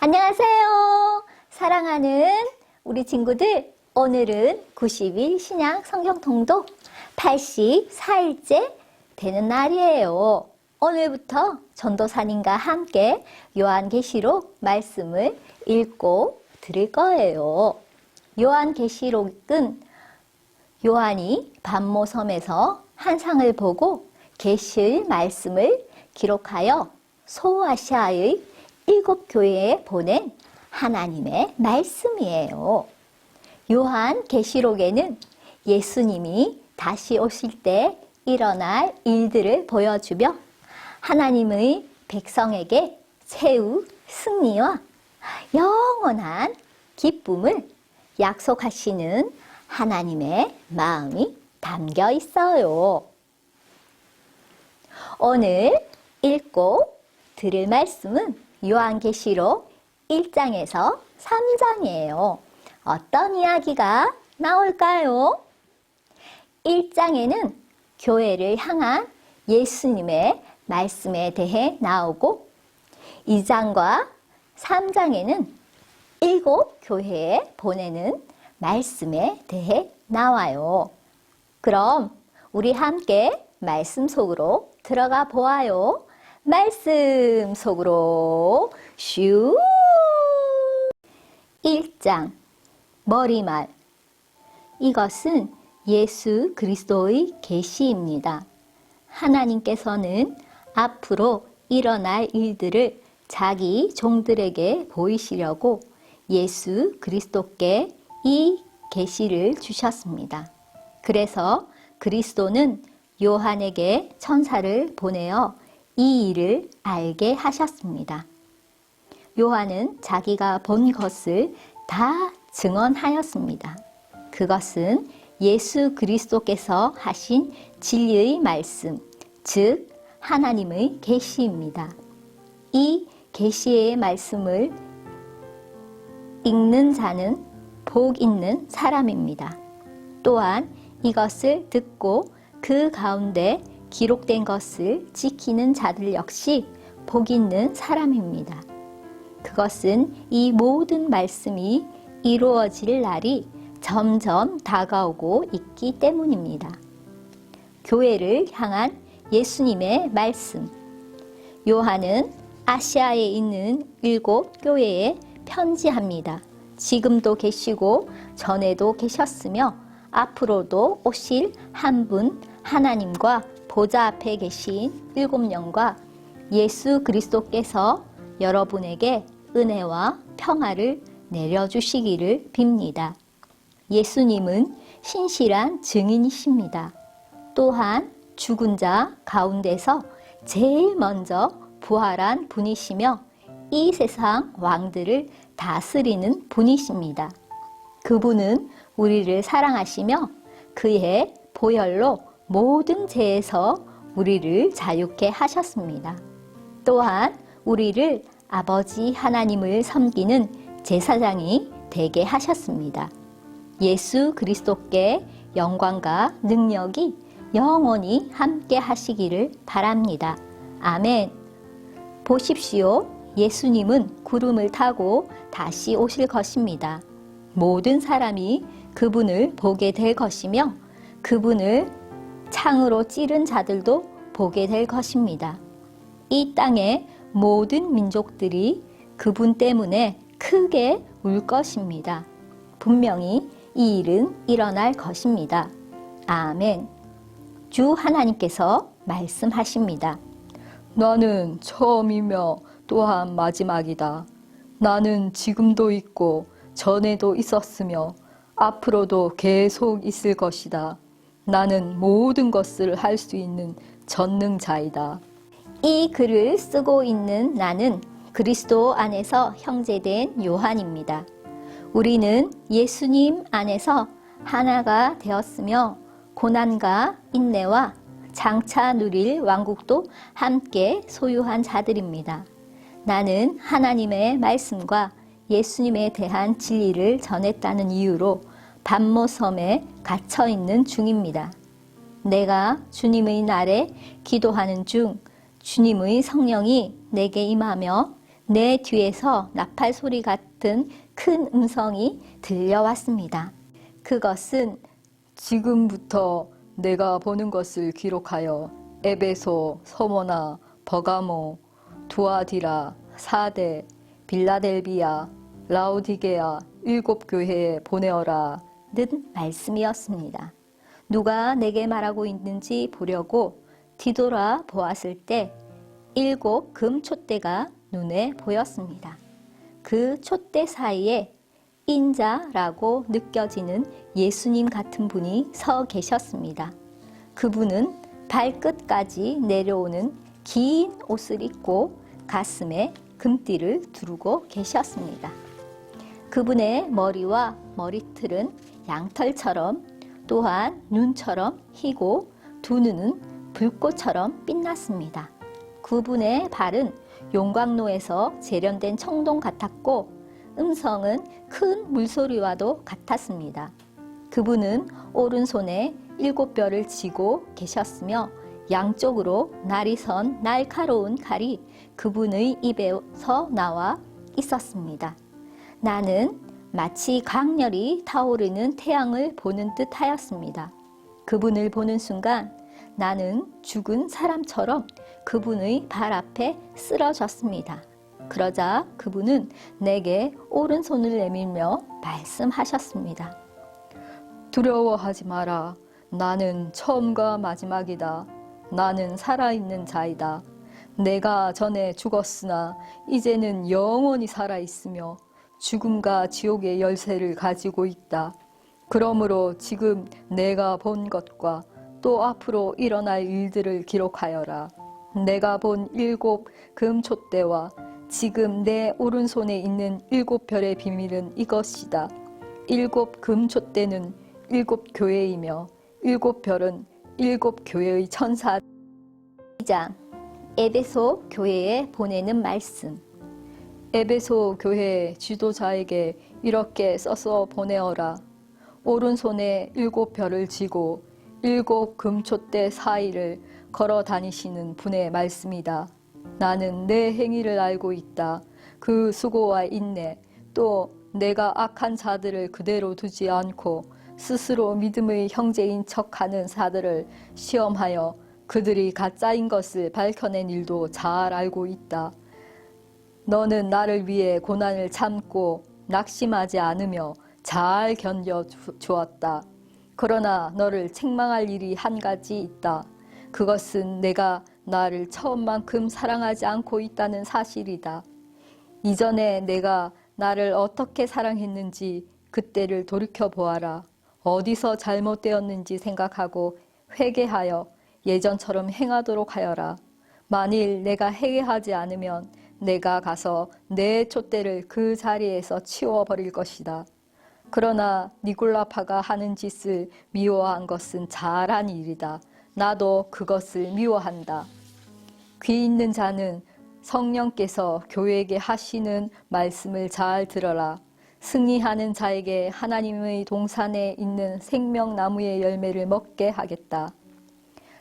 안녕하세요. 사랑하는 우리 친구들, 오늘은 90일 신약 성경 통독 84일째 되는 날이에요. 오늘부터 전도사님과 함께 요한계시록 말씀을 읽고 들을 거예요. 요한계시록은 요한이 반모섬에서 환상을 보고 계실 말씀을 기록하여 소아시아의 7교회에 보낸 하나님의 말씀이에요. 요한계시록에는 예수님이 다시 오실 때 일어날 일들을 보여주며 하나님의 백성에게 최후 승리와 영원한 기쁨을 약속하시는 하나님의 마음이 담겨 있어요. 오늘 읽고 들을 말씀은 요한계시록 1장에서 3장이에요. 어떤 이야기가 나올까요? 1장에는 교회를 향한 예수님의 말씀에 대해 나오고 2장과 3장에는 7교회에 보내는 말씀에 대해 나와요. 그럼 우리 함께 말씀 속으로 들어가 보아요. 말씀 속으로 슈! 1장 머리말. 이것은 예수 그리스도의 계시입니다. 하나님께서는 앞으로 일어날 일들을 자기 종들에게 보이시려고 예수 그리스도께 이 계시를 주셨습니다. 그래서 그리스도는 요한에게 천사를 보내어 이 일을 알게 하셨습니다. 요한은 자기가 본 것을 다 증언하였습니다. 그것은 예수 그리스도께서 하신 진리의 말씀, 즉 하나님의 계시입니다. 이 계시의 말씀을 읽는 자는 복 있는 사람입니다. 또한 이것을 듣고 그 가운데 기록된 것을 지키는 자들 역시 복 있는 사람입니다. 그것은 이 모든 말씀이 이루어질 날이 점점 다가오고 있기 때문입니다. 교회를 향한 예수님의 말씀. 요한은 아시아에 있는 7교회에 편지합니다. 지금도 계시고 전에도 계셨으며 앞으로도 오실 한 분 하나님과 보좌 앞에 계신 7명과 예수 그리스도께서 여러분에게 은혜와 평화를 내려주시기를 빕니다. 예수님은 신실한 증인이십니다. 또한 죽은 자 가운데서 제일 먼저 부활한 분이시며 이 세상 왕들을 다스리는 분이십니다. 그분은 우리를 사랑하시며 그의 보혈로 모든 죄에서 우리를 자유케 하셨습니다. 또한 우리를 아버지 하나님을 섬기는 제사장이 되게 하셨습니다. 예수 그리스도께 영광과 능력이 영원히 함께 하시기를 바랍니다. 아멘. 보십시오. 예수님은 구름을 타고 다시 오실 것입니다. 모든 사람이 그분을 보게 될 것이며 그분을 창으로 찌른 자들도 보게 될 것입니다. 이 땅의 모든 민족들이 그분 때문에 크게 울 것입니다. 분명히 이 일은 일어날 것입니다. 아멘. 주 하나님께서 말씀하십니다. 나는 처음이며 또한 마지막이다. 나는 지금도 있고 전에도 있었으며 앞으로도 계속 있을 것이다. 나는 모든 것을 할 수 있는 전능자이다. 이 글을 쓰고 있는 나는 그리스도 안에서 형제된 요한입니다. 우리는 예수님 안에서 하나가 되었으며 고난과 인내와 장차 누릴 왕국도 함께 소유한 자들입니다. 나는 하나님의 말씀과 예수님에 대한 진리를 전했다는 이유로 반모섬에 갇혀 있는 중입니다. 내가 주님의 날에 기도하는 중 주님의 성령이 내게 임하며 내 뒤에서 나팔 소리 같은 큰 음성이 들려왔습니다. 그것은 지금부터 내가 보는 것을 기록하여 에베소, 서머나, 버가모, 두아디라, 사데, 빌라델비아, 라우디게아 7교회에 보내어라 는 말씀이었습니다. 누가 내게 말하고 있는지 보려고 뒤돌아 보았을 때 7 금촛대가 눈에 보였습니다. 그 촛대 사이에 인자라고 느껴지는 예수님 같은 분이 서 계셨습니다. 그분은 발끝까지 내려오는 긴 옷을 입고 가슴에 금띠를 두르고 계셨습니다. 그분의 머리와 머리털은 양털처럼 또한 눈처럼 희고 두 눈은 불꽃처럼 빛났습니다. 그분의 발은 용광로에서 재련된 청동 같았고 음성은 큰 물소리와도 같았습니다. 그분은 오른손에 7뼈를 쥐고 계셨으며 양쪽으로 날이 선 날카로운 칼이 그분의 입에서 나와 있었습니다. 나는 마치 강렬히 타오르는 태양을 보는 듯 하였습니다. 그분을 보는 순간 나는 죽은 사람처럼 그분의 발 앞에 쓰러졌습니다. 그러자 그분은 내게 오른손을 내밀며 말씀하셨습니다. 두려워하지 마라. 나는 처음과 마지막이다. 나는 살아있는 자이다. 내가 전에 죽었으나 이제는 영원히 살아있으며 죽음과 지옥의 열쇠를 가지고 있다. 그러므로 지금 내가 본 것과 또 앞으로 일어날 일들을 기록하여라. 내가 본 7 금촛대와 지금 내 오른손에 있는 7별의 비밀은 이것이다. 7 금촛대는 7 교회이며 7별은 7 교회의 천사. 2장 에베소 교회에 보내는 말씀. 에베소 교회 지도자에게 이렇게 써서 보내어라. 오른손에 7별을 쥐고 7 금촛대 사이를 걸어 다니시는 분의 말씀이다. 나는 내 행위를 알고 있다. 그 수고와 인내, 또 내가 악한 자들을 그대로 두지 않고 스스로 믿음의 형제인 척하는 자들을 시험하여 그들이 가짜인 것을 밝혀낸 일도 잘 알고 있다. 너는 나를 위해 고난을 참고 낙심하지 않으며 잘 견뎌 주었다. 그러나 너를 책망할 일이 한 가지 있다. 그것은 내가 나를 처음만큼 사랑하지 않고 있다는 사실이다. 이전에 내가 나를 어떻게 사랑했는지 그때를 돌이켜 보아라. 어디서 잘못되었는지 생각하고 회개하여 예전처럼 행하도록 하여라. 만일 내가 회개하지 않으면 내가 가서 내 촛대를 그 자리에서 치워버릴 것이다. 그러나 니골라파가 하는 짓을 미워한 것은 잘한 일이다. 나도 그것을 미워한다. 귀 있는 자는 성령께서 교회에게 하시는 말씀을 잘 들어라. 승리하는 자에게 하나님의 동산에 있는 생명나무의 열매를 먹게 하겠다.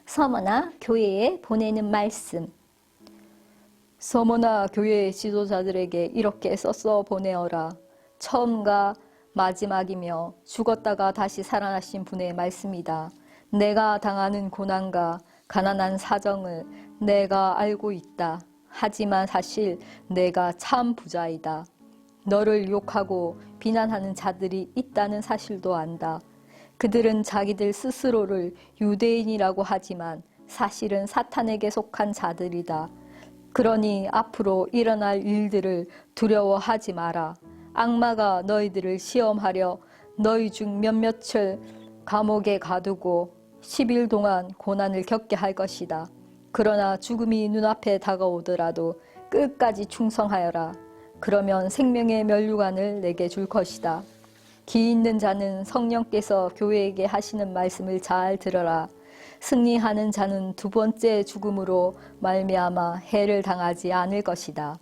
서머나 교회에 보내는 말씀. 서머나 교회 지도자들에게 이렇게 써서 보내어라. 처음과 마지막이며 죽었다가 다시 살아나신 분의 말씀이다. 내가 당하는 고난과 가난한 사정을 내가 알고 있다. 하지만 사실 내가 참 부자이다. 너를 욕하고 비난하는 자들이 있다는 사실도 안다. 그들은 자기들 스스로를 유대인이라고 하지만 사실은 사탄에게 속한 자들이다. 그러니 앞으로 일어날 일들을 두려워하지 마라. 악마가 너희들을 시험하려 너희 중 몇몇을 감옥에 가두고 10일 동안 고난을 겪게 할 것이다. 그러나 죽음이 눈앞에 다가오더라도 끝까지 충성하여라. 그러면 생명의 면류관을 내게 줄 것이다. 기 있는 자는 성령께서 교회에게 하시는 말씀을 잘 들어라. 승리하는 자는 두 번째 죽음으로 말미암아 해를 당하지 않을 것이다.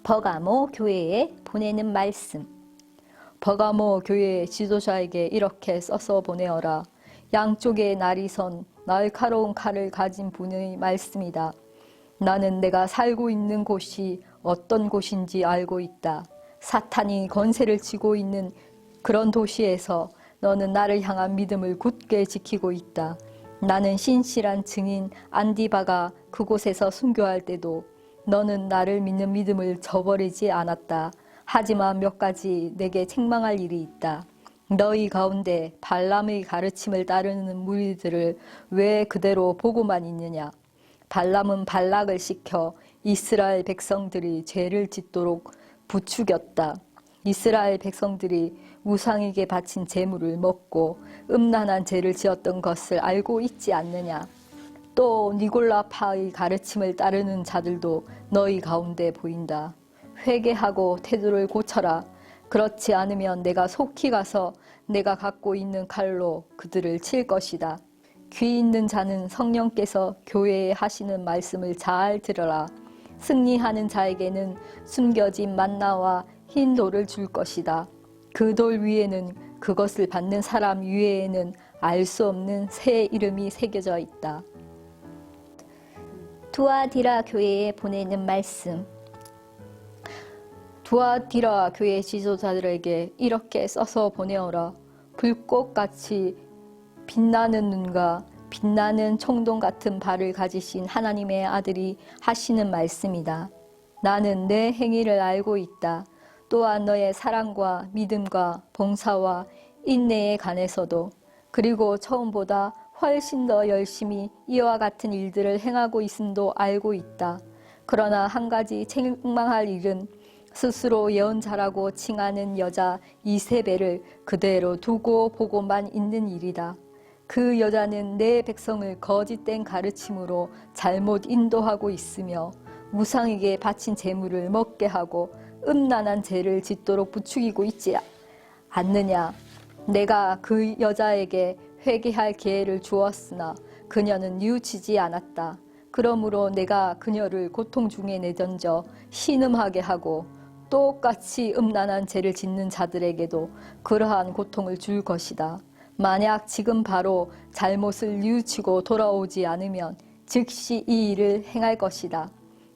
버가모 교회에 보내는 말씀. 버가모 교회 지도자에게 이렇게 써서 보내어라. 양쪽에 날이 선 날카로운 칼을 가진 분의 말씀이다. 나는 내가 살고 있는 곳이 어떤 곳인지 알고 있다. 사탄이 권세를 쥐고 있는 그런 도시에서 너는 나를 향한 믿음을 굳게 지키고 있다. 나는 신실한 증인 안디바가 그곳에서 순교할 때도 너는 나를 믿는 믿음을 저버리지 않았다. 하지만 몇 가지 내게 책망할 일이 있다. 너희 가운데 발람의 가르침을 따르는 무리들을 왜 그대로 보고만 있느냐? 발람은 발락을 시켜 이스라엘 백성들이 죄를 짓도록 부추겼다. 이스라엘 백성들이 우상에게 바친 제물을 먹고 음란한 죄를 지었던 것을 알고 있지 않느냐? 또 니골라파의 가르침을 따르는 자들도 너희 가운데 보인다. 회개하고 태도를 고쳐라. 그렇지 않으면 내가 속히 가서 내가 갖고 있는 칼로 그들을 칠 것이다. 귀 있는 자는 성령께서 교회에 하시는 말씀을 잘 들어라. 승리하는 자에게는 숨겨진 만나와 흰 돌을 줄 것이다. 그 돌 위에는 그것을 받는 사람 위에는 알 수 없는 새 이름이 새겨져 있다. 두아디라 교회에 보내는 말씀. 두아디라 교회 지도자들에게 이렇게 써서 보내어라. 불꽃같이 빛나는 눈과 빛나는 청동 같은 발을 가지신 하나님의 아들이 하시는 말씀이다. 나는 내 행위를 알고 있다. 또한 너의 사랑과 믿음과 봉사와 인내에 관해서도, 그리고 처음보다 훨씬 더 열심히 이와 같은 일들을 행하고 있음도 알고 있다. 그러나 한 가지 책망할 일은 스스로 예언자라고 칭하는 여자 이세벨을 그대로 두고 보고만 있는 일이다. 그 여자는 내 백성을 거짓된 가르침으로 잘못 인도하고 있으며 우상에게 바친 제물을 먹게 하고 음란한 죄를 짓도록 부추기고 있지 않느냐. 내가 그 여자에게 회개할 기회를 주었으나 그녀는 뉘우치지 않았다. 그러므로 내가 그녀를 고통 중에 내던져 신음하게 하고 똑같이 음란한 죄를 짓는 자들에게도 그러한 고통을 줄 것이다. 만약 지금 바로 잘못을 뉘우치고 돌아오지 않으면 즉시 이 일을 행할 것이다.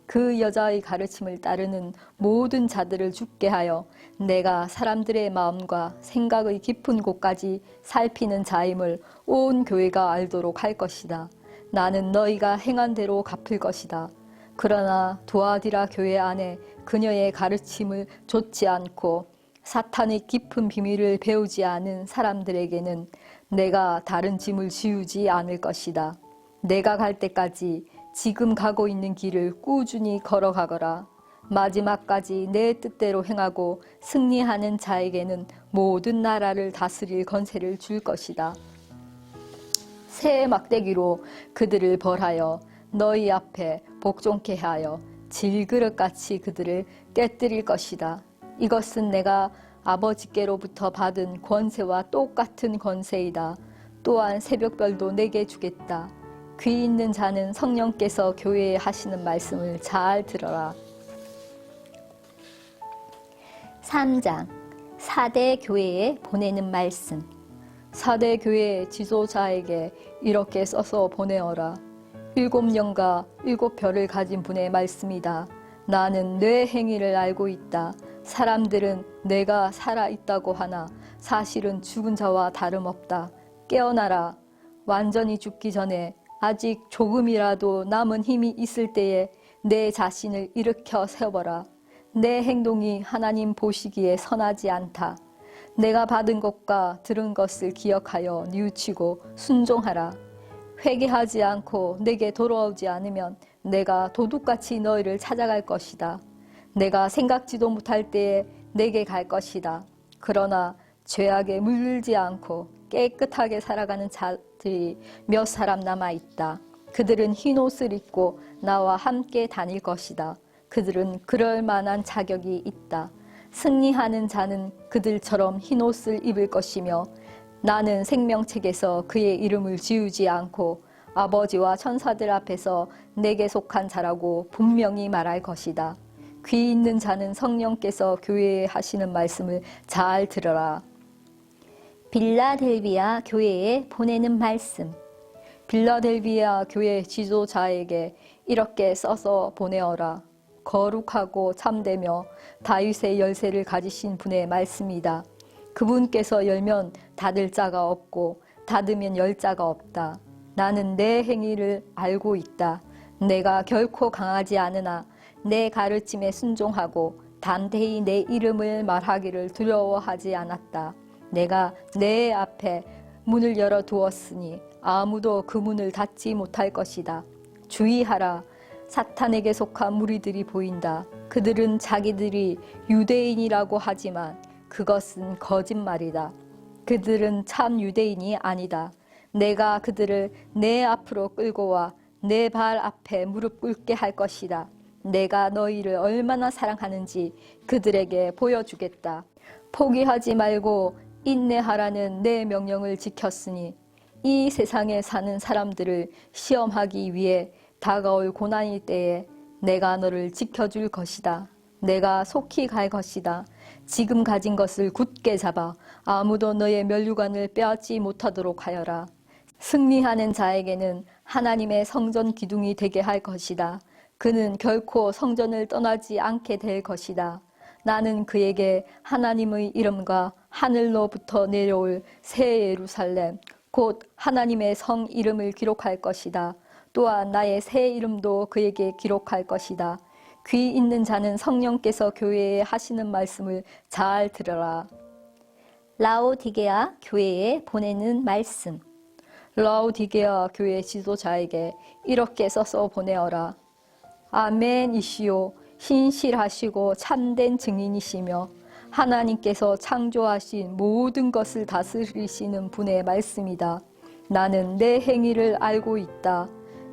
그 여자의 가르침을 따르는 모든 자들을 죽게 하여 내가 사람들의 마음과 생각의 깊은 곳까지 살피는 자임을 온 교회가 알도록 할 것이다. 나는 너희가 행한 대로 갚을 것이다. 그러나 두아디라 교회 안에 그녀의 가르침을 좇지 않고 사탄의 깊은 비밀을 배우지 않은 사람들에게는 내가 다른 짐을 지우지 않을 것이다. 내가 갈 때까지 지금 가고 있는 길을 꾸준히 걸어가거라. 마지막까지 내 뜻대로 행하고 승리하는 자에게는 모든 나라를 다스릴 권세를 줄 것이다. 새 막대기로 그들을 벌하여 너희 앞에 복종케 하여 질그릇같이 그들을 깨뜨릴 것이다. 이것은 내가 아버지께로부터 받은 권세와 똑같은 권세이다. 또한 새벽별도 내게 주겠다. 귀 있는 자는 성령께서 교회에 하시는 말씀을 잘 들어라. 3장 4대 교회에 보내는 말씀. 4대 교회 지도자에게 이렇게 써서 보내어라. 7년과 7별을 가진 분의 말씀이다. 나는 내 행위를 알고 있다. 사람들은 내가 살아있다고 하나 사실은 죽은 자와 다름없다. 깨어나라. 완전히 죽기 전에 아직 조금이라도 남은 힘이 있을 때에 내 자신을 일으켜 세워보라. 내 행동이 하나님 보시기에 선하지 않다. 내가 받은 것과 들은 것을 기억하여 뉘우치고 순종하라. 회개하지 않고 내게 돌아오지 않으면 내가 도둑같이 너희를 찾아갈 것이다. 내가 생각지도 못할 때에 내게 갈 것이다. 그러나 죄악에 물들지 않고 깨끗하게 살아가는 자들이 몇 사람 남아있다. 그들은 흰옷을 입고 나와 함께 다닐 것이다. 그들은 그럴 만한 자격이 있다. 승리하는 자는 그들처럼 흰옷을 입을 것이며 나는 생명책에서 그의 이름을 지우지 않고 아버지와 천사들 앞에서 내게 속한 자라고 분명히 말할 것이다. 귀 있는 자는 성령께서 교회에 하시는 말씀을 잘 들어라. 빌라델비아 교회에 보내는 말씀. 빌라델비아 교회 지도자에게 이렇게 써서 보내어라. 거룩하고 참되며 다윗의 열쇠를 가지신 분의 말씀이다. 그분께서 열면 닫을 자가 없고 닫으면 열 자가 없다. 나는 내 행위를 알고 있다. 내가 결코 강하지 않으나 내 가르침에 순종하고 담대히 내 이름을 말하기를 두려워하지 않았다. 내가 내 앞에 문을 열어 두었으니 아무도 그 문을 닫지 못할 것이다. 주의하라. 사탄에게 속한 무리들이 보인다. 그들은 자기들이 유대인이라고 하지만 그것은 거짓말이다. 그들은 참 유대인이 아니다. 내가 그들을 내 앞으로 끌고 와 내 발 앞에 무릎 꿇게 할 것이다. 내가 너희를 얼마나 사랑하는지 그들에게 보여주겠다. 포기하지 말고 인내하라는 내 명령을 지켰으니 이 세상에 사는 사람들을 시험하기 위해 다가올 고난의 때에 내가 너를 지켜줄 것이다. 내가 속히 갈 것이다. 지금 가진 것을 굳게 잡아 아무도 너의 면류관을 빼앗지 못하도록 하여라. 승리하는 자에게는 하나님의 성전 기둥이 되게 할 것이다. 그는 결코 성전을 떠나지 않게 될 것이다. 나는 그에게 하나님의 이름과 하늘로부터 내려올 새 예루살렘, 곧 하나님의 성 이름을 기록할 것이다. 또한 나의 새 이름도 그에게 기록할 것이다. 귀 있는 자는 성령께서 교회에 하시는 말씀을 잘 들으라. 라오디게아 교회에 보내는 말씀. 라오디게아 교회 지도자에게 이렇게 써서 보내어라. 아멘이시오. 신실하시고 참된 증인이시며 하나님께서 창조하신 모든 것을 다스리시는 분의 말씀이다. 나는 내 행위를 알고 있다.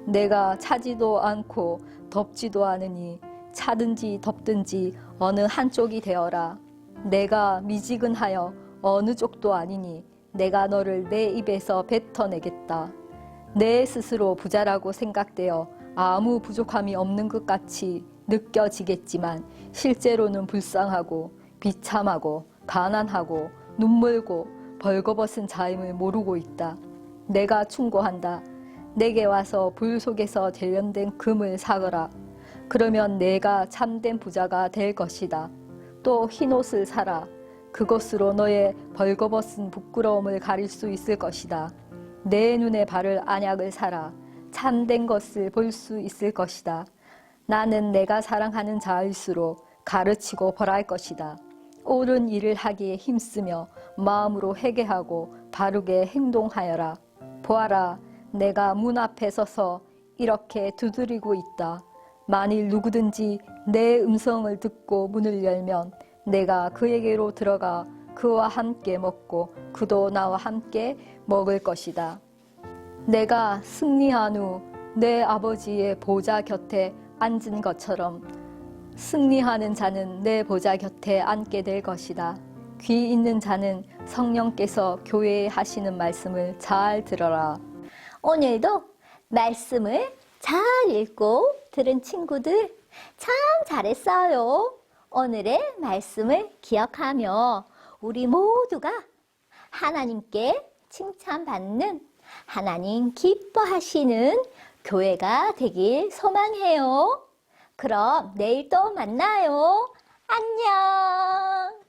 내가 차지도 않고 덥지도 않으니 차든지 덥든지 어느 한쪽이 되어라. 내가 미지근하여 어느 쪽도 아니니 내가 너를 내 입에서 뱉어내겠다. 내 스스로 부자라고 생각되어 아무 부족함이 없는 것 같이 느껴지겠지만 실제로는 불쌍하고 비참하고 가난하고 눈멀고 벌거벗은 자임을 모르고 있다. 내가 충고한다. 내게 와서 불 속에서 대련된 금을 사거라. 그러면 내가 참된 부자가 될 것이다. 또 흰옷을 사라. 그것으로 너의 벌거벗은 부끄러움을 가릴 수 있을 것이다. 내 눈에 바를 안약을 사라. 참된 것을 볼 수 있을 것이다. 나는 내가 사랑하는 자일수록 가르치고 벌할 것이다. 옳은 일을 하기에 힘쓰며 마음으로 회개하고 바르게 행동하여라. 보아라, 내가 문 앞에 서서 이렇게 두드리고 있다. 만일 누구든지 내 음성을 듣고 문을 열면 내가 그에게로 들어가 그와 함께 먹고 그도 나와 함께 먹을 것이다. 내가 승리한 후 내 아버지의 보좌 곁에 앉은 것처럼 승리하는 자는 내 보좌 곁에 앉게 될 것이다. 귀 있는 자는 성령께서 교회에 하시는 말씀을 잘 들어라. 오늘도 말씀을 잘 읽고 들은 친구들 참 잘했어요. 오늘의 말씀을 기억하며 우리 모두가 하나님께 칭찬받는 하나님 기뻐하시는 교회가 되길 소망해요. 그럼 내일 또 만나요. 안녕.